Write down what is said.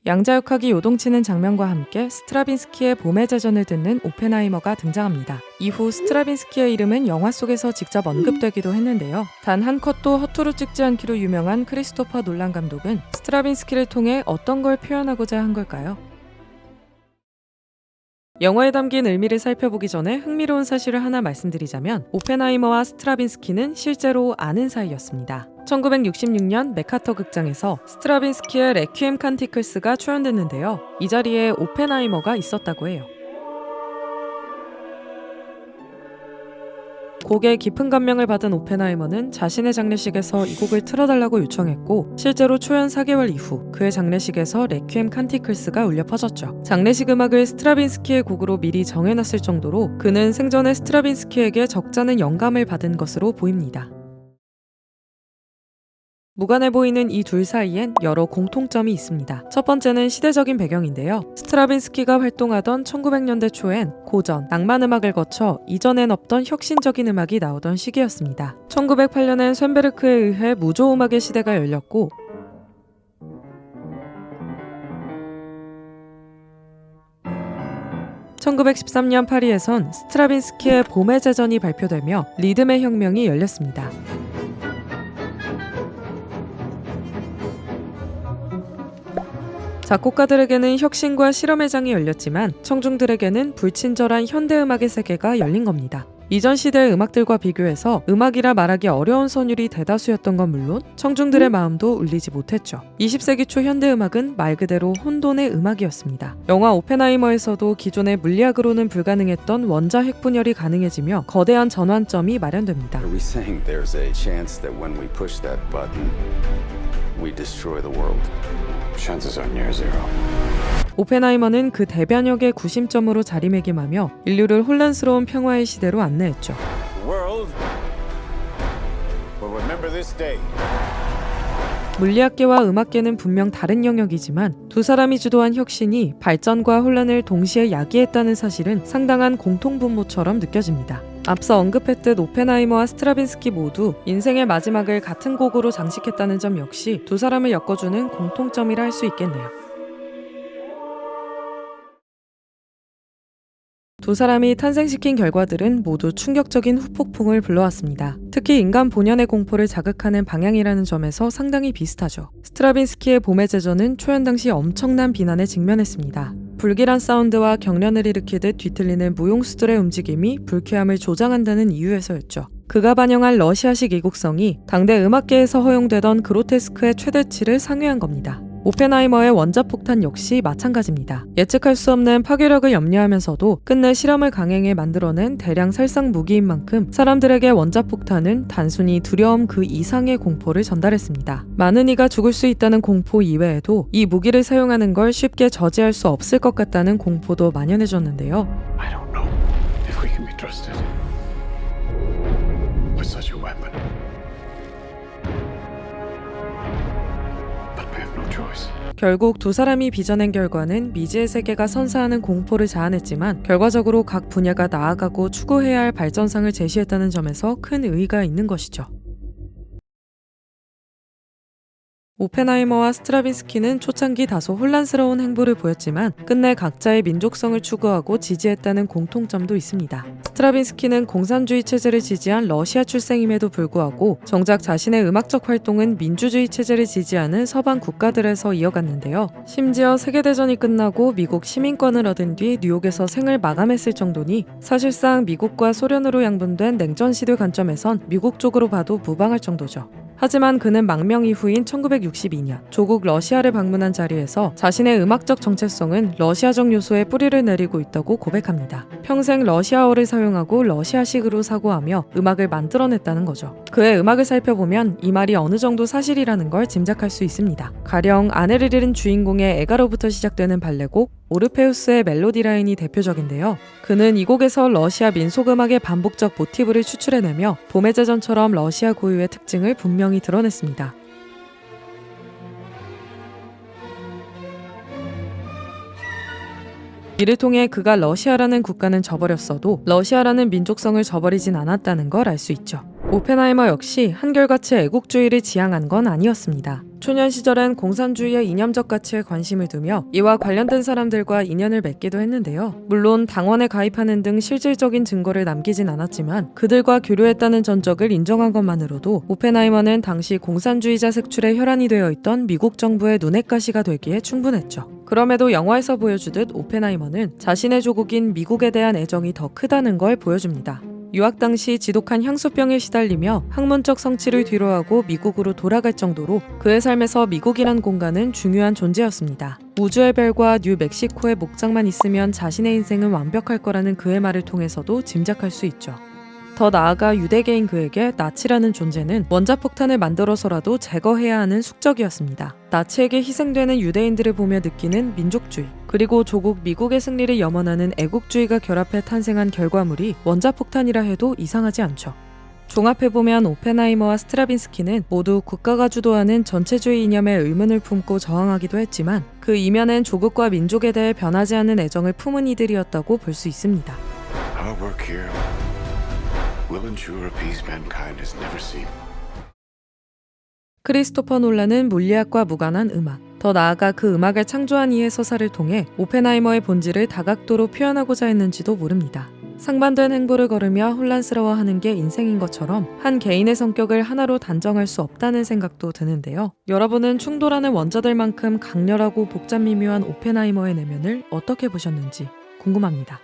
양자역학이 요동치는 장면과 함께 스트라빈스키의 봄의 제전을 듣는 오펜하이머가 등장합니다. 이후 스트라빈스키의 이름은 영화 속에서 직접 언급되기도 했는데요. 단 한 컷도 허투루 찍지 않기로 유명한 크리스토퍼 놀란 감독은 스트라빈스키를 통해 어떤 걸 표현하고자 한 걸까요? 영화에 담긴 의미를 살펴보기 전에 흥미로운 사실을 하나 말씀드리자면 오펜하이머와 스트라빈스키는 실제로 아는 사이였습니다. 1966년 메카터 극장에서 스트라빈스키의 레퀴엠 칸티클스가 초연됐는데요. 이 자리에 오펜하이머가 있었다고 해요. 곡에 깊은 감명을 받은 오펜하이머는 자신의 장례식에서 이 곡을 틀어달라고 요청했고 실제로 초연 4개월 이후 그의 장례식에서 레퀴엠 칸티클스가 울려 퍼졌죠. 장례식 음악을 스트라빈스키의 곡으로 미리 정해놨을 정도로 그는 생전에 스트라빈스키에게 적잖은 영감을 받은 것으로 보입니다. 무관해 보이는 이 둘 사이엔 여러 공통점이 있습니다. 첫 번째는 시대적인 배경인데요. 스트라빈스키가 활동하던 1900년대 초엔 고전, 낭만 음악을 거쳐 이전엔 없던 혁신적인 음악이 나오던 시기였습니다. 1908년엔 쇤베르크에 의해 무조 음악의 시대가 열렸고 1913년 파리에선 스트라빈스키의 봄의 제전이 발표되며 리듬의 혁명이 열렸습니다. 작곡가들에게는 혁신과 실험의 장이 열렸지만 청중들에게는 불친절한 현대음악의 세계가 열린 겁니다. 이전 시대의 음악들과 비교해서 음악이라 말하기 어려운 선율이 대다수였던 건 물론 청중들의 마음도 울리지 못했죠. 20세기 초 현대음악은 말 그대로 혼돈의 음악이었습니다. 영화 오펜하이머에서도 기존의 물리학으로는 불가능했던 원자핵 분열이 가능해지며 거대한 전환점이 마련됩니다. Are we saying there's a chance that when we push that button, we destroy the world? Chances are near zero. 오펜하이머는 그 대변역의 구심점으로 자리매김하며 인류를 혼란스러운 평화의 시대로 안내했죠. The world will remember this day. 물리학계와 음악계는 분명 다른 영역이지만 두 사람이 주도한 혁신이 발전과 혼란을 동시에 야기했다는 사실은 상당한 공통분모처럼 느껴집니다. 앞서 언급했듯 오펜하이머와 스트라빈스키 모두 인생의 마지막을 같은 곡으로 장식했다는 점 역시 두 사람을 엮어주는 공통점이라 할 수 있겠네요. 두 사람이 탄생시킨 결과들은 모두 충격적인 후폭풍을 불러왔습니다. 특히 인간 본연의 공포를 자극하는 방향이라는 점에서 상당히 비슷하죠. 스트라빈스키의 봄의 제전은 초연 당시 엄청난 비난에 직면했습니다. 불길한 사운드와 경련을 일으키듯 뒤틀리는 무용수들의 움직임이 불쾌함을 조장한다는 이유에서였죠. 그가 반영한 러시아식 이국성이 당대 음악계에서 허용되던 그로테스크의 최대치를 상회한 겁니다. 오펜하이머의 원자폭탄 역시 마찬가지입니다. 예측할 수 없는 파괴력을 염려하면서도 끝내 실험을 강행해 만들어낸 대량 살상 무기인 만큼 사람들에게 원자폭탄은 단순히 두려움 그 이상의 공포를 전달했습니다. 많은 이가 죽을 수 있다는 공포 이외에도 이 무기를 사용하는 걸 쉽게 저지할 수 없을 것 같다는 공포도 만연해졌는데요. I don't know if we can be trusted with such a weapon. But we have no choice. 결국 두 사람이 빚어낸 결과는 미지의 세계가 선사하는 공포를 자아냈지만 결과적으로 각 분야가 나아가고 추구해야 할 발전상을 제시했다는 점에서 큰 의의가 있는 것이죠. 오펜하이머와 스트라빈스키는 초창기 다소 혼란스러운 행보를 보였지만 끝내 각자의 민족성을 추구하고 지지했다는 공통점도 있습니다. 스트라빈스키는 공산주의 체제를 지지한 러시아 출생임에도 불구하고 정작 자신의 음악적 활동은 민주주의 체제를 지지하는 서방 국가들에서 이어갔는데요. 심지어 세계대전이 끝나고 미국 시민권을 얻은 뒤 뉴욕에서 생을 마감했을 정도니 사실상 미국과 소련으로 양분된 냉전 시대 관점에선 미국 쪽으로 봐도 무방할 정도죠. 하지만 그는 망명 이후인 1962년 조국 러시아를 방문한 자리에서 자신의 음악적 정체성은 러시아적 요소에 뿌리를 내리고 있다고 고백합니다. 평생 러시아어를 사용하고 러시아식으로 사고하며 음악을 만들어냈다는 거죠. 그의 음악을 살펴보면 이 말이 어느 정도 사실이라는 걸 짐작할 수 있습니다. 가령 아내를 잃은 주인공의 애가로부터 시작되는 발레곡 오르페우스의 멜로디 라인이 대표적인데요. 그는 이 곡에서 러시아 민속음악의 반복적 모티브를 추출해내며 봄의 제전처럼 러시아 고유의 특징을 분명히 드러냈습니다. 이를 통해 그가 러시아라는 국가는 저버렸어도 러시아라는 민족성을 저버리진 않았다는 걸 알 수 있죠. 오펜하이머 역시 한결같이 애국주의를 지향한 건 아니었습니다. 초년 시절엔 공산주의의 이념적 가치에 관심을 두며 이와 관련된 사람들과 인연을 맺기도 했는데요. 물론 당원에 가입하는 등 실질적인 증거를 남기진 않았지만 그들과 교류했다는 전적을 인정한 것만으로도 오펜하이머는 당시 공산주의자 색출에 혈안이 되어 있던 미국 정부의 눈엣가시가 되기에 충분했죠. 그럼에도 영화에서 보여주듯 오펜하이머는 자신의 조국인 미국에 대한 애정이 더 크다는 걸 보여줍니다. 유학 당시 지독한 향수병에 시달리며 학문적 성취를 뒤로하고 미국으로 돌아갈 정도로 그의 삶에서 미국이란 공간은 중요한 존재였습니다. 우주의 별과 뉴멕시코의 목장만 있으면 자신의 인생은 완벽할 거라는 그의 말을 통해서도 짐작할 수 있죠. 더 나아가 유대계인 그에게 나치라는 존재는 원자폭탄을 만들어서라도 제거해야 하는 숙적이었습니다. 나치에게 희생되는 유대인들을 보며 느끼는 민족주의, 그리고 조국 미국의 승리를 염원하는 애국주의가 결합해 탄생한 결과물이 원자폭탄이라 해도 이상하지 않죠. 종합해보면 오펜하이머와 스트라빈스키는 모두 국가가 주도하는 전체주의 이념에 의문을 품고 저항하기도 했지만 그 이면엔 조국과 민족에 대해 변하지 않는 애정을 품은 이들이었다고 볼 수 있습니다. Our work here will ensure a peace mankind has never seen. 크리스토퍼 놀란은 물리학과 무관한 음악, 더 나아가 그 음악을 창조한 이의 서사를 통해 오펜하이머의 본질을 다각도로 표현하고자 했는지도 모릅니다. 상반된 행보를 걸으며 혼란스러워하는 게 인생인 것처럼 한 개인의 성격을 하나로 단정할 수 없다는 생각도 드는데요. 여러분은 충돌하는 원자들만큼 강렬하고 복잡 미묘한 오펜하이머의 내면을 어떻게 보셨는지 궁금합니다.